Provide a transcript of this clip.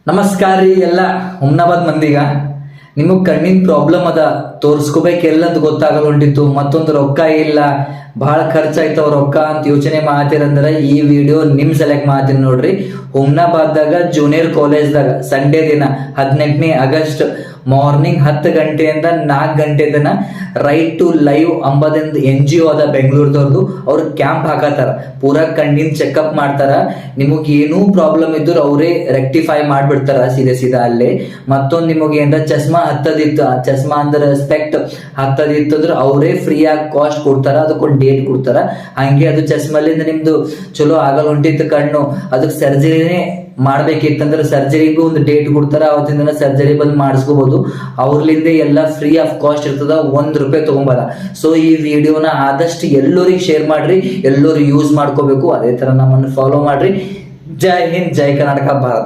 ನಮಸ್ಕಾರ ರೀ ಎಲ್ಲ ಹುಮ್ನಾಬಾದ್ ಮಂದಿಗ. ನಿಮಗೆ ಕಣ್ಣಿನ ಪ್ರಾಬ್ಲಮ್ ಅದ, ತೋರಿಸ್ಕೋಬೇಕೆಲ್ಲ ಅಂತ ಗೊತ್ತಾಗಲ್ಲ ಹೊಂಟಿತ್ತು, ಮತ್ತೊಂದು ರೊಕ್ಕ ಇಲ್ಲ, ಭಾಳ ಖರ್ಚಾಯ್ತವ ರೊಕ್ಕ ಅಂತ ಯೋಚನೆ ಮಾಡತ್ತೀರಂದ್ರೆ ಈ ವಿಡಿಯೋ ನಿಮ್ ಸೆಲೆಕ್ಟ್ ಮಾಡ್ತೀನಿ ನೋಡ್ರಿ. ಹುಮ್ನಾಬಾದ್ದಾಗ ಜೂನಿಯರ್ ಕಾಲೇಜ್ದಾಗ ಸಂಡೇ ದಿನ 18ನೇ ಆಗಸ್ಟ್ ಮಾರ್ನಿಂಗ್ 10 ಗಂಟೆಯಿಂದ 4 ಗಂಟೆ ತನ ರೈಟ್ ಟು ಲೈವ್ ಅಂಬದಿಂದ NGO ಅದ ಬೆಂಗಳೂರದವ್ರದ್ದು. ಅವ್ರು ಕ್ಯಾಂಪ್ ಹಾಕತ್ತಾರ, ಪೂರಾ ಕಣ್ಣಿನ ಚೆಕಪ್ ಮಾಡ್ತಾರ. ನಿಮಗೆ ಏನೂ ಪ್ರಾಬ್ಲಮ್ ಇದ್ರು ಅವರೇ ರೆಕ್ಟಿಫೈ ಮಾಡ್ಬಿಡ್ತಾರ ಸೀದಾ ಅಲ್ಲೇ. ಮತ್ತೊಂದು ನಿಮಗೆ ಏನಾರ ಚಸ್ಮಾ ಹತ್ತದಿತ್ತು, ಚಸ್ಮಾ ಅಂದ್ರೆ ಸ್ಪೆಕ್ಟ್ ಹತ್ತದಿತ್ತಂದ್ರೆ ಅವರೇ ಫ್ರೀ ಆಗಿ ಕಾಸ್ಟ್ ಕೊಡ್ತಾರ, ಅದಕ್ಕೊಂದು ಡೇಟ್ ಕೊಡ್ತಾರ. ಹಂಗೆ ಅದು ಚಸ್ಮಲ್ಲಿಂದ ನಿಮ್ದು ಚಲೋ ಆಗಲ್ ಹೊಂಟಿತ್ತು ಕಣ್ಣು, ಅದಕ್ಕೆ ಸರ್ಜರಿನೇ ಮಾಡ್ಬೇಕಿತ್ತಂದ್ರೆ ಸರ್ಜರಿಗೂ ಒಂದು ಡೇಟ್ ಕೊಡ್ತಾರ, ಅವತ್ತಿಂದ ಸರ್ಜರಿ ಬಂದು ಮಾಡಿಸ್ಕೋಬಹುದು. ಅವ್ರಲಿಂದ ಎಲ್ಲ ಫ್ರೀ ಆಫ್ ಕಾಸ್ಟ್ ಇರ್ತದ, ₹1 ತಗೊಂಬಾರ. ಸೊ ಈ ವಿಡಿಯೋನ ಆದಷ್ಟು ಎಲ್ಲರಿಗೆ ಶೇರ್ ಮಾಡ್ರಿ, ಎಲ್ಲರೂ ಯೂಸ್ ಮಾಡ್ಕೋಬೇಕು. ಅದೇ ತರ ನಮ್ಮನ್ನು ಫಾಲೋ ಮಾಡ್ರಿ. ಜೈ ಹಿಂದ್, ಜೈ ಕರ್ನಾಟಕ, ಭಾರತ್.